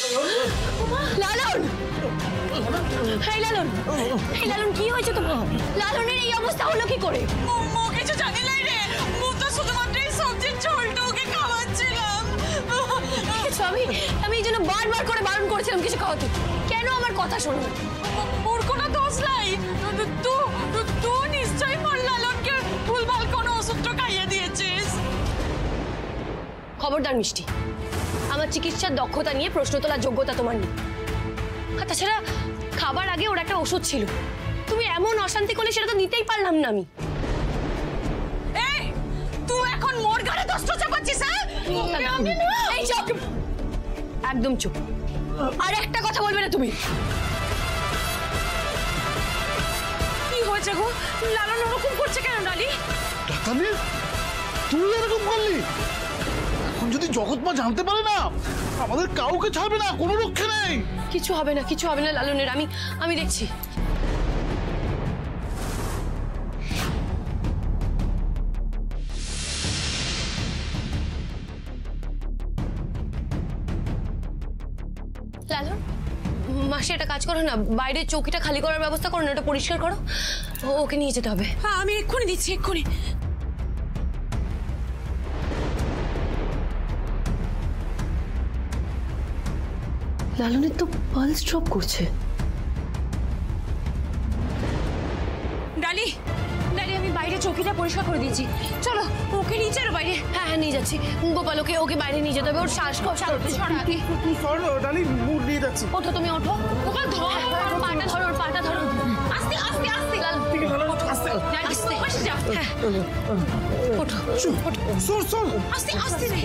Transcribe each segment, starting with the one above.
লালন, এই লালন, এই লালন কি হয়েছে তোমার? লালনের এই অবস্থা হলো কি করে? ও কিছু জানি না রে, ও তো শুধুমাত্র এই সবজির ঝোলটা ওকে খাওয়াচ্ছিলাম। আমি এই জন্য বারবার করে বারণ করেছিলাম কিছু খাওয়াতে, কেন আমার কথা শোনো? ওর কোনো দোষ নাই, তুই নিশ্চয়ই মোর লালনকে ভুলভাল কোনো ওষুধ খাইয়ে দিয়েছিস। খবরদার মিষ্টি, আমার চিকিৎসার দক্ষতা নিয়ে প্রশ্ন তোলার যোগ্যতা তোমার নেই। আর তাছাড়া খাবার আগে ওর একটা ওষুধ ছিল, তুমি এমন অশান্তি করলে সেটা তো নিতেই পারলাম না আমি। এই তুই এখন মোর ঘরে দোষটা চাপাচ্ছিস? এই চুপ, একদম চুপ, আর একটা কথা বলবে না তুমি। কি হয়েছে গো? লালন ওরকম করছে কেন ডালি? ডাক্তারনি, তুই এরকম করলি? এখন যদি জগৎ মা জানতে পারে না, আমাদের কাউকে ছাড়বে না, কোনো রক্ষে নেই। কিছু হবে না, কিছু হবে না লালনের, আমি দেখছি। লালন, মাসি একটা কাজ করো না, বাইরে চৌকিটা খালি করার ব্যবস্থা করো না, ওটা পরিষ্কার করো, ওকে নিয়ে যেতে হবে। হ্যাঁ আমি এক্ষুনি দিচ্ছি, এক্ষুনি। লালনের তো পালস ড্রপ করছে। ডালি, ডালি আমি বাইরে চৌকিটা পরিষ্কার করে দিয়েছি, চলো ওকে নিয়ে চলো বাইরে। হ্যাঁ হ্যাঁ নিয়ে যাচ্ছি গোপাল, ওকে বাইরে নিয়ে যেতে হবে, ওর শ্বাসকষ্ট হচ্ছে। তুই সর ডালি, মুড নিয়ে যাচ্ছি। ওঠো, তুমি ওঠো। গোপাল ধর, পাটা ধরো, ওর পাটা ধরো। আস্তে আস্তে আস্তে। আস্তে আস্তে পাশে যাও। হ্যাঁ ওঠো, সর সর, আস্তে আস্তে রে।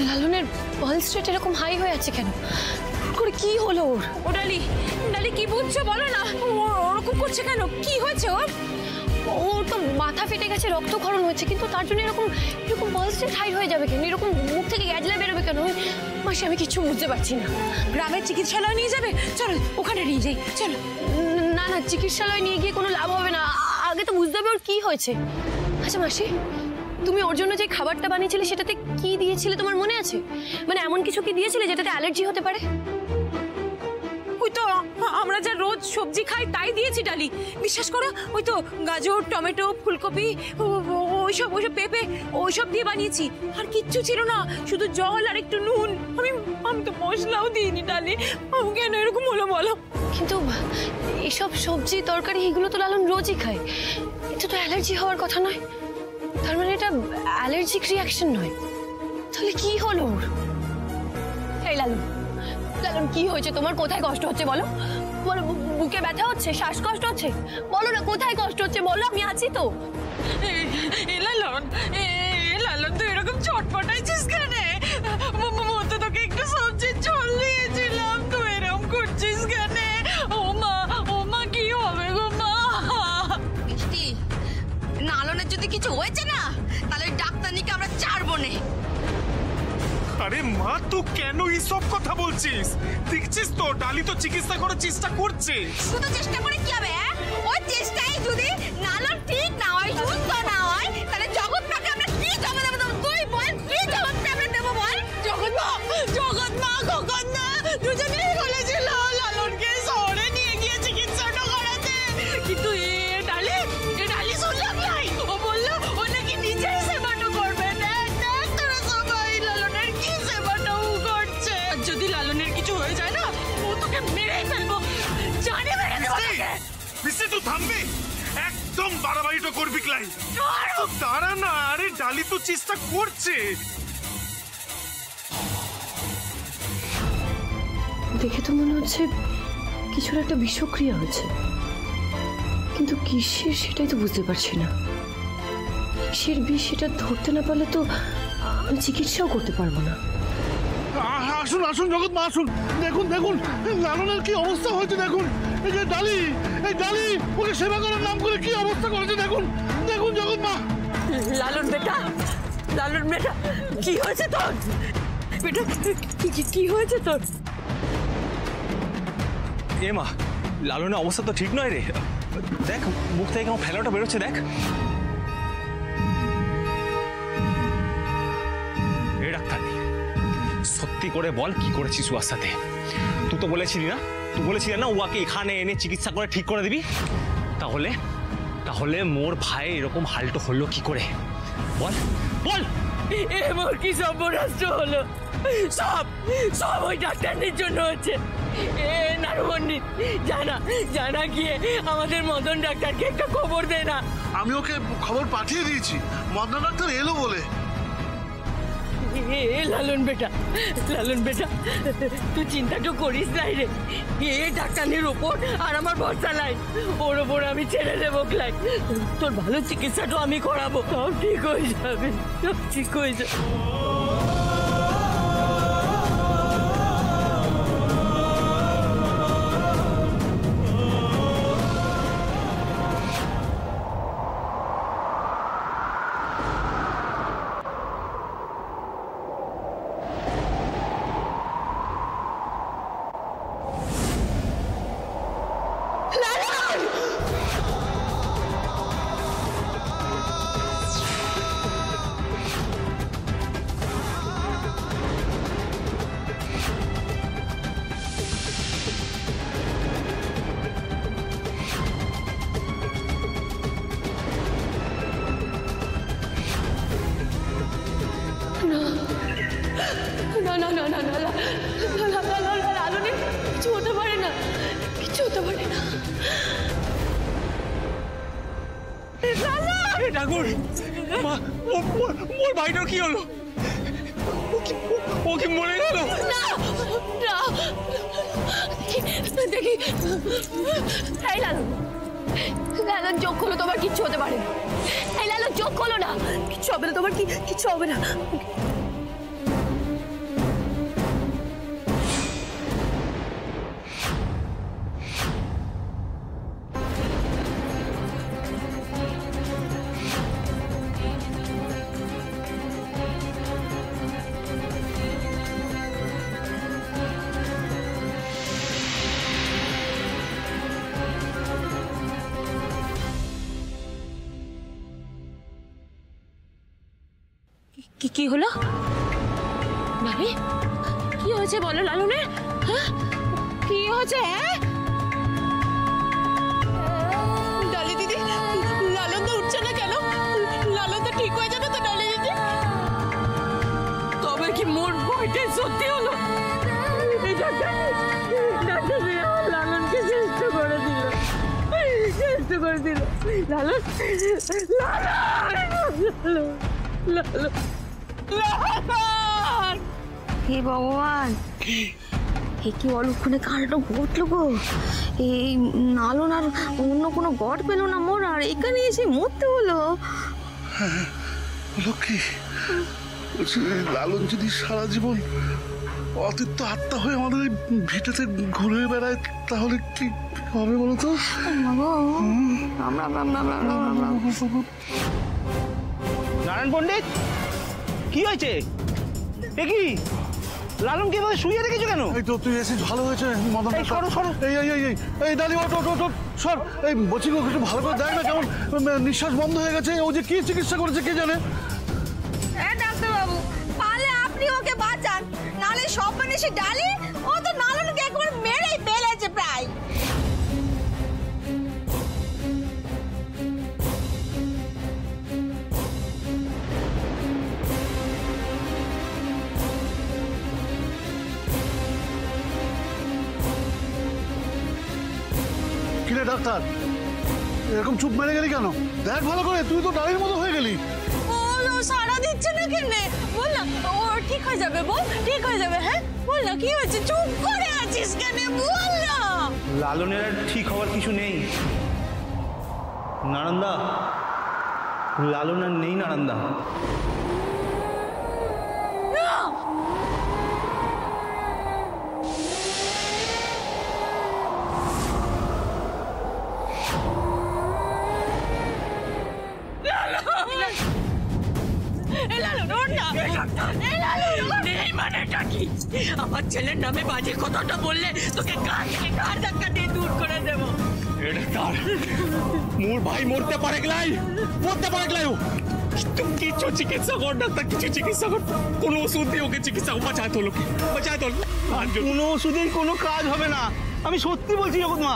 লালনের পালস রেট এরকম হাই হয়ে আছে কেন? করে কি হলো ওর? ও ডালি, ডালি কি বুঝছো বলো না, ওরকম করছে কেন? কি হয়েছে ওর? ওর তো মাথা ফেটে গেছে, রক্তক্ষরণ হয়েছে, কিন্তু তার জন্য এরকম পালস রেট হাই হয়ে যাবে কেন? এরকম মুখ থেকে গ্যাজলা বেরোবে কেন? মাসি আমি কিছু বুঝতে পারছি না। গ্রামের চিকিৎসালয়ে নিয়ে যাবে, চলো ওখানে নিয়ে যাই, চলো। না না, চিকিৎসালয়ে নিয়ে গিয়ে কোনো লাভ হবে না, আগে তো বুঝতে হবে ওর কি হয়েছে। আচ্ছা মাসি, তুমি ওর জন্য যে খাবারটা বানিয়েছিলে সেটাতে কি দিয়েছিলে তোমার মনে আছে? মানে এমন কিছু কি দিয়েছিলে যেটাতে অ্যালার্জি হতে পারে? ওই তো আমরা যা রোজ সবজি খাই তাই দিয়েছি ডালি, বিশ্বাস করো। ওই তো গাজর, টমেটো, ফুলকপি, ওইসব পেঁপে, ওইসব দিয়ে বানিয়েছি। আর কিচ্ছু ছিল না, শুধু জল আর একটু নুন। আমি তো মশলাও দিইনি ডালি, কেন এরকম হলো বলো? কিন্তু এসব সবজি তরকারি এগুলো তো লালন রোজই খায়, এটা তো অ্যালার্জি হওয়ার কথা নয়। তার মানে এটা অ্যালার্জিক রিঅ্যাকশন নয়, তাহলে কি হলো ওর? এই লালন, লালন কি হয়েছে তোমার? কোথায় কষ্ট হচ্ছে বলো? বলো, বুকে ব্যথা হচ্ছে, শ্বাসকষ্ট হচ্ছে? বলো না কোথায় কষ্ট হচ্ছে, বলো, আমি আছি তো। লালন তুই এরকম চটপটাইছিস কেন? তো তোকে একটু সবজির ঝোল দিয়েছিলাম, তুই এরকম করছিস কেন? ও মা কি হবে গো মা? মিষ্টি, লালনের যদি কিছু হয়েছে না, তাহলে ডাক্তারনিকে আমরা ছাড়বো না। আরে মা, তুই কেন এইসব কথা বলছিস? দেখছিস তো ডালি তো চিকিৎসা করার চেষ্টা করছে। শুধু চেষ্টা করে কি হবে? ওই চেষ্টায় যদি লালন ঠিক না হয়, সুস্থ না হয়, তাহলে জগৎটাকে আমরা কি জবাব দেবো? তুই বল, কি জবাবটা আমরা দেবো বল? জগৎ মা দুজনেই বলেছিল লালনকে শহরে নিয়ে গিয়ে চিকিৎসাটা করাতে, কিন্তু এ ডালি শুনলাম নাই। ও বললো ও নাকি নিজেই সেবাটা করবে। দেখ তোরা সবাই লালনের কি সেবাটা ও করছে। আর যদি লালনের কিছু হয়ে যায় না, ও তোকে মেরে ফেলবো, জানি মেরে দেবো তোকে। মিষ্টি তুই থামবি? একদম বাড়াবাড়িটা করবি ক্লাই। তারা না, আরে ডালি তো চেষ্টা করছে। দেখে তো মনে হচ্ছে কিছুর একটা বিষক্রিয়া হয়েছে, কিন্তু কিসের সেটাই তো বুঝতে পারছি না। কিসের বিষ সেটা ধরতে না পারলে তো আমি চিকিৎসাও করতে পারবো না। আসুন আসুন জগৎ মা, আসুন, দেখুন দেখুন লালনের কি অবস্থা হয়েছে দেখুন। এই ডালি, ওকে সেবা করার নাম করে কি অবস্থা করেছে দেখুন, দেখুন জগৎ মা। লালন বেটা কি হয়েছে তোর? বেটা কি হয়েছে তোর? এ মা, লালনের অবস্থা তো ঠিক নয় রে। দেখ মুখ থেকে কেমন ফেলাটা বেরোচ্ছে, দেখ। এ ডাক্তার, সত্যি করে বল কি করেছিস ওর সাথে? তুই তো বলেছিলি না ওকে এখানে এনে চিকিৎসা করে ঠিক করে দিবি। তাহলে তাহলে মোর ভাই এরকম হালটো হলো কি করে? বল বল। এ মোর কি সর্বনাশ হলো? সব ওই ডাক্তারদের জন্য হচ্ছে। এ নারু পণ্ডিত, জানা গিয়ে আমাদের মদন ডাক্তারকে একটা খবর দে না। আমি ওকে খবর পাঠিয়ে দিয়েছি, মদনা ডাক্তার এলো বলে। লালন বেটা তুই চিন্তা তো করিস নাই রে। এ ডাক্তারের ওপর আর আমার ভরসা নাই, ওর ওপর আমি ছেড়ে দেবো ক্লাই। তোর ভালো চিকিৎসাটা আমি করাবো, সব ঠিক হয়ে যাবে, সব ঠিক হয়ে যাবে। কিছু হতে পারে না, কিছু হতে পারে না। ঠাকুর, মা, ওর ভাইটার কি হলো? ও কি মরে গেল? দেখি এই লালন চোখ খোলো, তোমার কিচ্ছু হতে পারে না। এই লালন চোখ খোলো না, কিচ্ছু হবে না তোমার, কিচ্ছু হবে না। কি হলো ভাবি? কি হয়েছে বলো লালনের? কি হয়েছে? ডালি দিদি, লালন তো উঠছে না কেন? লালন তো ঠিক হয়ে যাবে তো ডালি দিদি? তবে কি মোর ভয়টাই সত্যি হলো? এই ডাক্তার লালনকে শেষ করে দিল। লালন হে ভগবান, এ কি অলক্ষণে কারটা ঘটলো গো? এই নালন আর অন্য কোনো গড় পেল না মোর, আর এখানে এসে মরতে হলো। লক্ষ্মী, লালন যদি সারা জীবন অতীত আত্মা হয়ে আমাদের এই ভিটেতে ঘুরে বেড়ায় তাহলে কি হবে বলো তো? নারায়ণ পণ্ডিত, কি হয়েছে? এ কি লালনকে এভাবে শুয়ে রেখেছো কেন? এই তো তুই এসেছিস, ভালো হয়েছে মদন। সরো সরো। এই ডালি ওঠ সর। এই বলছি গো, একটু ভালো করে দেখ না, কেমন নিঃশ্বাস বন্ধ হয়ে গেছে। ও যে কি চিকিৎসা করেছে কে জানে। ডাক্তার বাবু, পারলে আপনি ওকে বাঁচান, নালে সব মানুষই ডালি ও তো নালনকে একবার মেরেই ফেলেছে প্রায়। কিরে ডাক্তার, এরকম চুপ মেরে গেলি কেন? দেখ ভালো করে, তুই তো ডালির মতো হয়ে গেলি। ও সারা দিচ্ছে না কেনে? বল না, ও ঠিক হয়ে যাবে, বল ঠিক হয়ে যাবে। হ্যাঁ বল না, কি হয়েছে? চুপ করে আছিস কেন? বল না। লালনের আর ঠিক হওয়ার কিছু নেই নারায়ণদা, লালন আর নেই নারায়ণদা। এ লালন ওঠ না, এ লালন এই মানেটা কি? আমার ছেলের নামে বাজে কথাটা বললে তোকে গাড় থেকে গাড় ধাক্কা দিয়ে দূর করে দেবো। মোর ভাই মরতে পারে গেলাই, মরতে পারে গেলাই। তুই কিছু চিকিৎসা কর ডাক্তার, কিছু চিকিৎসা কর, কোনো ওষুধ দিয়ে ওকে চিকিৎসা বাঁচায় তোলো, বাঁচায় তোল। কোনো ওষুধেই কোনো কাজ হবে না, আমি সত্যি বলছি জগৎ মা।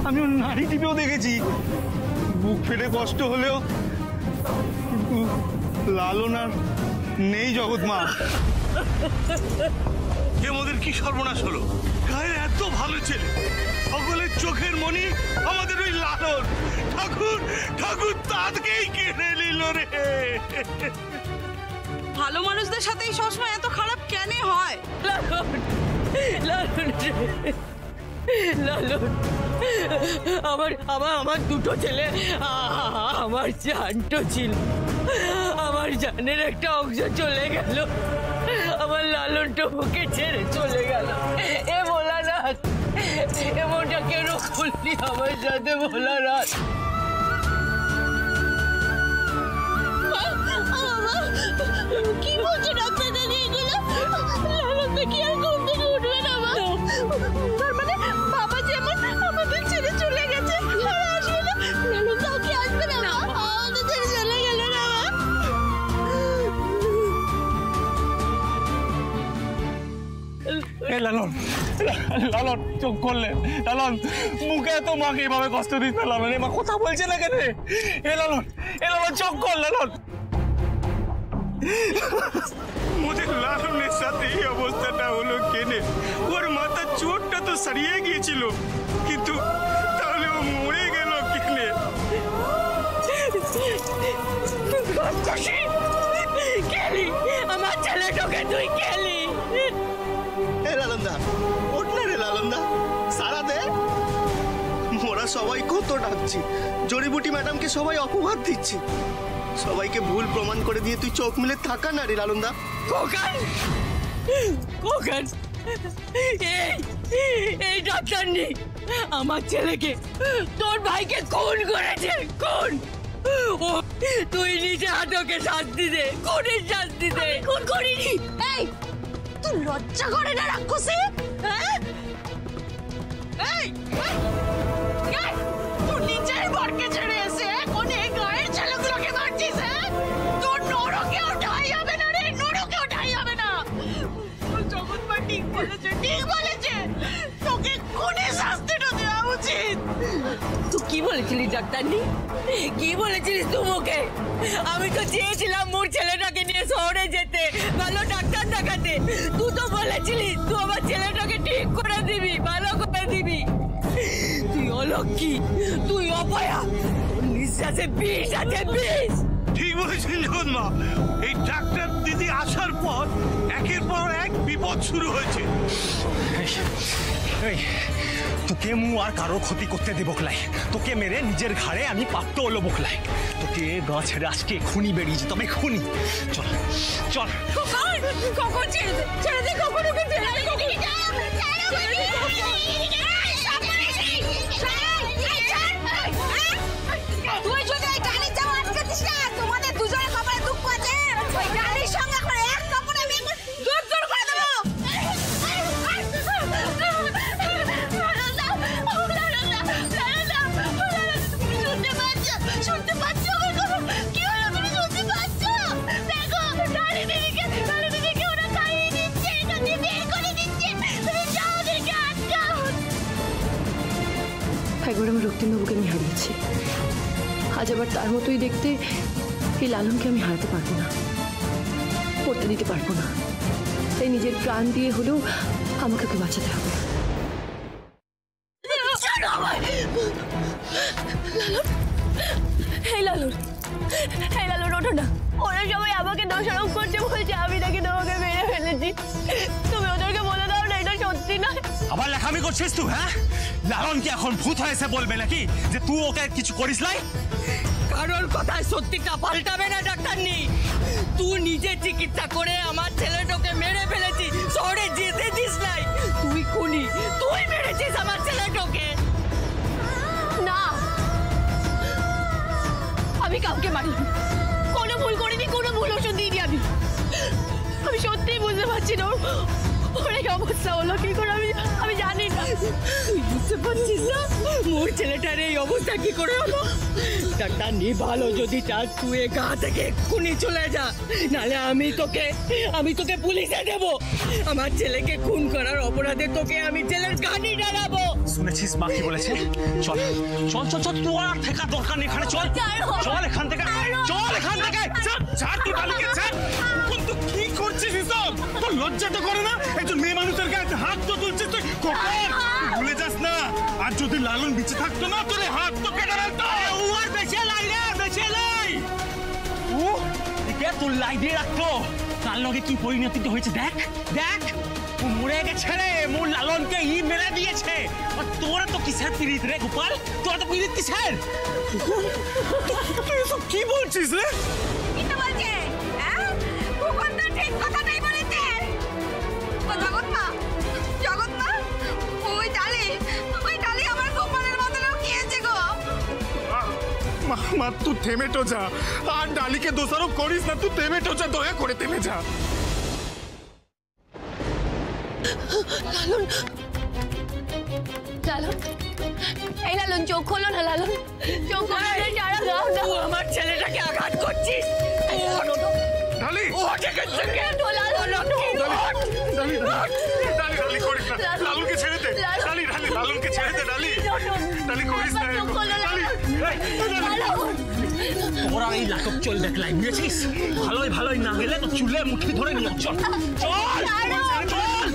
আমি ওর নাড়ি টিপেও দেখেছি, বুক ফেটে কষ্ট হলেও কিন্তু লালন আর নেই জগৎ মা। আমাদের কি সর্বনাশ হলো? গায়ে এত ভালো ছেলে, সকলের চোখের মনি আমাদের ওই লালন। ঠাকুর ঠাকুর তাকেই কেড়ে নিল রে। ভালো মানুষদের সাথেই সবসময় এত খারাপ কেন হয়? লালন, লালন, লালন, আমার দুটো ছেলে আমার জানটো ছিল, আমার জানের একটা অংশ চলে গেল, আমার লালনটা বুকে ছেড়ে চলে গেল। এ ভোলানাথ, এমনটা কেন করলি আমার সাথে ভোলানাথ? কি বলছেন আপনাদের এগুলো? লালনটা কি আর ঘুম থেকে উঠবে না? তার মানে বাবা যেমন আমাদের ছেড়ে চলে গেছে আর আসবে না, লালনটাও কি আসবে না? আমাদের ছেড়ে চলে গেল না। লালন, লালন চোখ করলেন। লালন মুখে তো মাকে এভাবে কষ্ট দিস না। লালন এবার কথা বলছে না কেন? এ লালন, এ লালন চোখ কর। লালন মোদের লালনের সাথে এই অবস্থাটা হলো কেনে? ওর মাথার চোটটা তো সারিয়ে গিয়েছিল, কিন্তু তাহলে ও মরে গেল কেনে? কেলি আমার ছেলেটাকে তুই কেলি। লালনদা ওঠ না রে, লালনদা সারা দে। মোরা সবাই কত ডাকছি, জড়িবুটি ম্যাডামকে সবাই অপবাদ দিচ্ছি, সবাইকে ভুল প্রমাণ করে দিয়ে তুই চোখ মিলে থাকা না রে লালনদা। খোকন, খোকন, এই ডাক্তার নেই আমার ছেলেকে তোর ভাইকে খুন করেছে, খুন। ও তুই নিজে হাতকে শাস্তি দে, খুনের শাস্তি দে। খুন করিনি। এই তুই লজ্জা করে না রাক্ষসী? হ্যাঁ এই তুই নিজের বরকে ছেড়ে এসে কোনে গায়ের ছেলেগুলোকে মারছিস? তোর নরকে ওঠাই হবে না রে, নরকে ওঠাই হবে না। জগৎমা ঠিক বলেছে, ঠিক বলেছে, তোকে খুনের শাস্তিটা দেওয়া উচিত। তুই কি বলেছিলি ডাক্তারনি? কি বলেছিলিস তুই মুখে? আমি তো চেয়েছিলাম মোর ছেলেটাকে নিয়ে শহরে যেতে, ভালো ডাক্তার দেখাতে। তুই তো বলেছিলিস তুই আমার ছেলেটাকে ঠিক করে দিবি, ভালো করে দিবি। তুই অলক্ষী, তুই অপয়া, তোর নিঃশ্বাসে বিষ আছে, বিষ। ঠিক বলেছেন জগন্মা, এই ডাক্তার দিদি আসার পর একের পর এক বিপদ শুরু হয়েছে। তোকে মু আর কারো ক্ষতি করতে দেবো ক্লাই, তোকে মেরে নিজের ঘাড়ে আমি প্রাপ্ত হলো বকলাই। তোকে গা ছেড়ে আজকে খুনি বেরিয়েছি, তবে খুনি। চল চল। কখন ছেড়ে দে, ছেড়ে দে, কখন ওকে ছেড়ে দে। তুই যদি এই ডালির জামা আটকাতিস না, তোমাদের দুজনের কপালে দুঃখ আছে। ওই ডালির সঙ্গে করে এক কাপড়ে আমি দূর দূর করে দেবো। শুনতে পাচ্ছ, শুনতে পাচ্ছ আমার কথা? কি হলো তুমি শুনতে পাচ্ছ? দেখো ডালি দিদিকে ওরা খাইয়ে দিচ্ছে, এটা দিয়ে বের করে দিচ্ছে। তুমি যাও, ওদেরকে আটকাও। একবার আমি রক্তিমবাবুকে আমি হারিয়েছি, আজ আবার তার মতোই দেখতে এই লালনকে আমি হারাতে পারবো না, পড়তে দিতে পারবো না। তাই নিজের প্রাণ দিয়ে হলেও আমাকে ওকে বাঁচাতে হবে। লালন, এই লালন ওঠো না। ওরা সবাই আমাকে দোষারোপ করছে, বলছে আমি নাকি তোমাকে মেরে ফেলেছি। তুমি ওদেরকে বলে দাও না এটা সত্যি নয়। আবার লেখামি করছিস তুই? হ্যাঁ, লালন কি এখন ভূত হয়েছে বলবে নাকি যে তুই ওকে কিছু করিস নাই? কারোর কথায় সত্যিটা পাল্টাবে না ডাক্তারনি। তুই নিজে চিকিৎসা করে আমার ছেলেটাকে মেরে ফেলেছিস, শহরে যেতে দিস নাই। তুই খুনি, তুই মেরেছিস আমার ছেলেটাকে। না, আমি কাউকে মারিনি, কোনো ভুল করিনি, কোনো ভুল ওষুধ দিইনি আমি সত্যিই বুঝতে পারছি না ওর এই অবস্থা হলো কি করে আমি জানি না। তুই বুঝতে পারছিস না মোর ছেলেটার এই অবস্থা কি করে হলো? ডাক্তার নি ভালো যদি চাস তুই এ গা থেকে এক্ষুনি চলে যা, নাহলে আমি তোকে পুলিশে দেব। আমার ছেলেকে খুন করার অপরাধে তোকে আমি জেলের গানি ডালাবো। শুনেছিস মা কি বলেছে? চল চল চল চল, তোর আর থাকার দরকার নেই এখানে। চল চল এখান থেকে, চল এখান থেকে। ছাড় তুই ডালিকে, ছাড়। কিন্তু কি করছিস এসব? তোর লজ্জা তো করে না? একজন মেয়ে মানুষের গায়ে হাত তো তুলছিস তুই। খোকন, ভুলে যাস না আর যদি লালন বেঁচে থাকতো না তোর হাত তো কেটে ফেলতো। ও আর বেঁচে লাই রে, বেঁচে লাই। ও একে তোর লাই দিয়ে রাখতো, তার লগে কি পরিণতি হয়েছে দেখ দেখ। ও মরে গেছে রে, মোর লালনকে ই মেরে দিয়েছে। আর তোরা তো কিসের পিরিত রে গোপাল? তোরা তো পিরিত কিসের? তুই এসব কি বলছিস রে? কি তো বলছে? হ্যাঁ খোকন তো ঠিক কথাটাই বলেছে। ও জগন্মা ওই ডালি আমার গোপালের মতনও খেয়েছে গো। মা তুই থেমে তো যা, আর ডালিকে দোষারোপ করিস না। তুই থেমে তো যা, দয়া করে থেমে যা। লালন লালন এই লালন চোখ খোলো না, লালন চোখ খোলো না, যারা দাও না। তুই আমার ছেলেটাকে আঘাত করছিস। ডালি, ডালি করিস না। লালুকে ছেড়ে দে ডালি, লালুকে ছেড়ে দে ডালি। ডালি করিস না। তোরা এই নাটক চল দেখলাই, বুঝেছিস? ভালোই না গেলে তো চুলে মুঠি ধরে নিয়ে চল চল চল।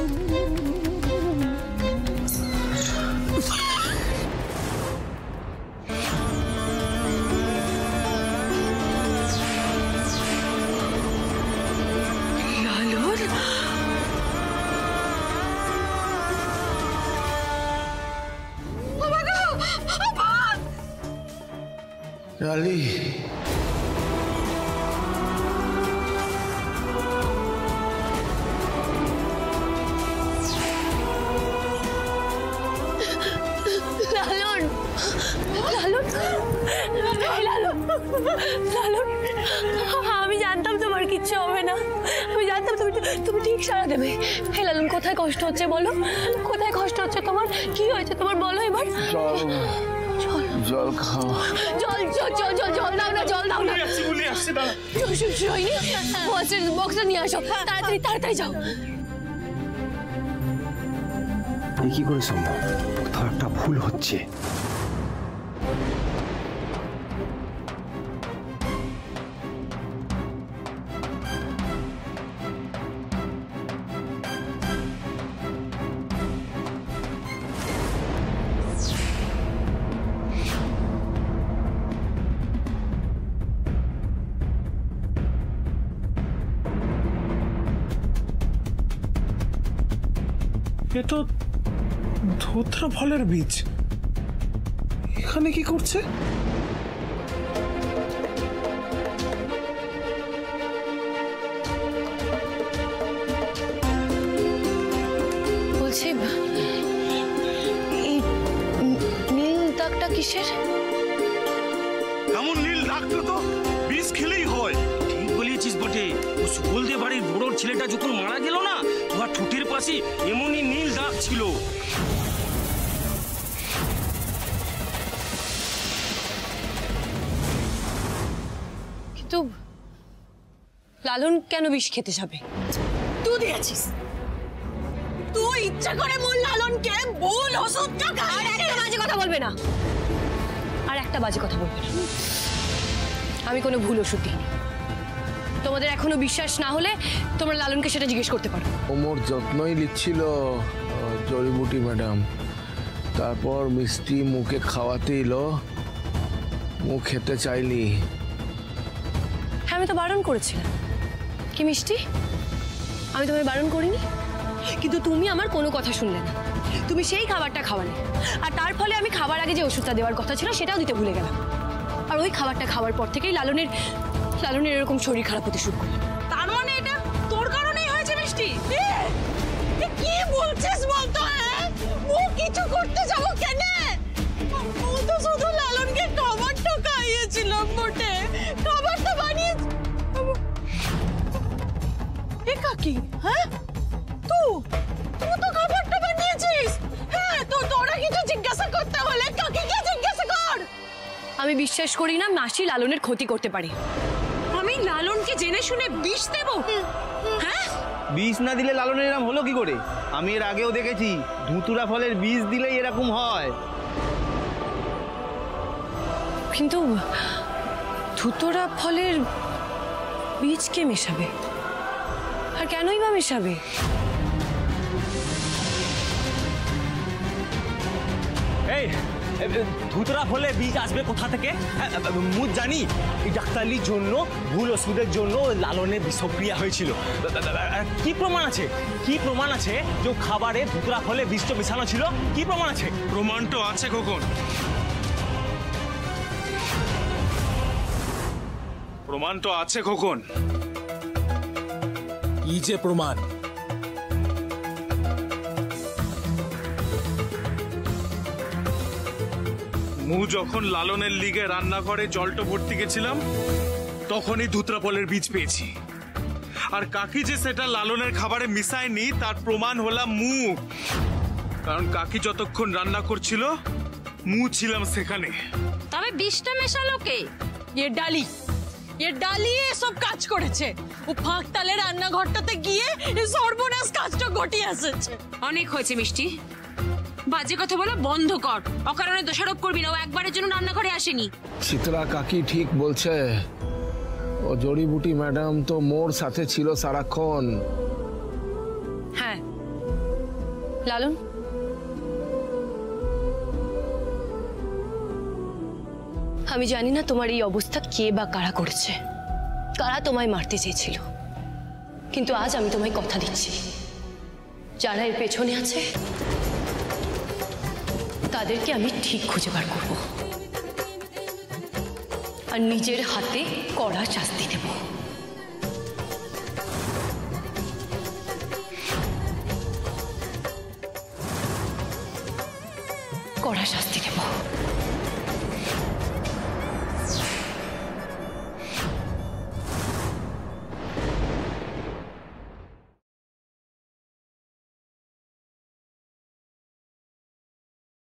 ডালি, লালন লালন লালন লালন আমি জানতাম তোমার কিচ্ছু হবে না। আমি জানতাম তুমি ঠিক সারা দেবে। হে লালন, কোথায় কষ্ট হচ্ছে বলো? কোথায় কষ্ট হচ্ছে তোমার? কি হয়েছে তোমার বলো এবার? জল খাও। জল দাও না, জল দাও না। বক্সটা নিয়ে আসো, তাড়াতাড়ি যাও। কি করে সম্ভব? কোথাও একটা ভুল হচ্ছে। এ তো ধোত্রা ফলের বীজ। এখানে কি করছে? বলছি এই নীল দাগটা কিসের? এমন নীল ডাক্তার তো বিষ খেলেই হয়। ঠিক বলিয়েছিস বটে। ও সুবলদেব বাড়ির বড়োর ছেলেটা যখন মারা গেল না, ওর ঠোঁটের পাশে এমনই নীল দাগ ছিল। কিন্তু লালন কেন বিষ খেতে যাবে? তুই দিয়েছিস। তুই ইচ্ছা করে মোর লালনকে ভুল ওষুধটা খাইয়ে। আর একটা বাজে কথা বলবে না, আমি কোনো ভুল ওষুধ দিইনি। তোমাদের এখনো বিশ্বাস না হলে তোমরা লালনকে সেটা জিজ্ঞেস করতে পারো। ওমর যত্নই লিখছিল জড়িবুটি ম্যাডাম। তারপর মিষ্টি মুখে খাওয়াতে এলো, মুখ খেতে চাইলি। হ্যাঁ আমি তো বারণ করেছিলাম। কি মিষ্টি, আমি তোমায় বারণ করিনি? কিন্তু তুমি আমার কোনো কথা শুনলে না। তুমি সেই খাবারটা খাওয়ালে, আর তার ফলে আমি খাবার আগে যে ওষুধটা দেওয়ার কথা ছিল সেটাও দিতে ভুলে গেলাম। আর ওই খাবারটা খাওয়ার পর থেকেই লালনের এরকম শরীর খারাপ হতে শুরু করলো। তার মানে এটা তোর কারণেই হয়েছে মিষ্টি? কি বলছিস বলতো? ও কিছু করতে যাবো কেন? ও তো শুধু লালনকে খাবারটা খাইয়েছিলাম বটে। খাবারটা বানিয়ে কি? হ্যাঁ, তুই তো খাবারটা বানিয়েছিস। হ্যাঁ, তো তোরা কিছু জিজ্ঞাসা করতে হলে কাকিকে জিজ্ঞাসা কর। আমি বিশ্বাস করি না মাসি লালনের ক্ষতি করতে পারে। আমি লালনকে জেনে শুনে বিষ দেব? হ্যাঁ, বিষ না দিলে লালনের এরকম হলো কি করে? আমি এর আগেও দেখেছি ধুতুরা ফলের বীজ দিলেই এরকম হয়। কিন্তু ধুতরা ফলের বীজ কে মেশাবে, আর কেনই বা মেশাবে? এই ধুতরা ফলে বীজ আসবে কোথা থেকে? মুখ জানি এই ডাক্তারির জন্য ভুল ওষুধের জন্য লালনের বিষক্রিয়া হয়েছিল। কি প্রমাণ আছে? কি প্রমাণ আছে যে খাবারে ধুতরা ফলে বিষটা মেশানো ছিল? কি প্রমাণ আছে? প্রমাণ তো আছে খোকন, প্রমাণ তো আছে খোকন। কি যে প্রমাণ? মু যখন লালনের লিগে রান্নাঘরে জলটা ভর্তি গেছিলাম তখনই ধুতরা ফলের বীজ পেয়েছি। আর কাকি যে সেটা লালনের খাবারে মিশায়নি তার প্রমাণ হলাম মু, কারণ কাকি যতক্ষণ রান্না করছিল মু ছিলাম সেখানে। তবে বিষটা মেশালো কে? এ ডালি এসব কাজ করেছে। ও ফাঁক তালে রান্নাঘরটাতে গিয়ে সর্বনাশ কাজটা ঘটিয়ে এসেছে। অনেক হয়েছে মিষ্টি, বাজে কথা বলা বন্ধ কর। অকারণে দোষারোপ করবি না, ও একবারের জন্য রান্নাঘরে আসেনি। শীতলা কাকি ঠিক বলছে, ও জড়িবুটি ম্যাডাম তো মোর সাথে ছিল সারাক্ষণ। হ্যাঁ লালন, আমি জানি না তোমার এই অবস্থা কে বা কারা করেছে, কারা তোমায় মারতে চেয়েছিল, কিন্তু আজ আমি তোমায় কথা দিচ্ছি, যারা এর পেছনে আছে তাদেরকে আমি ঠিক খুঁজে বার করব আর নিজের হাতে কড়া শাস্তি দেব। কড়া শাস্তি দেব।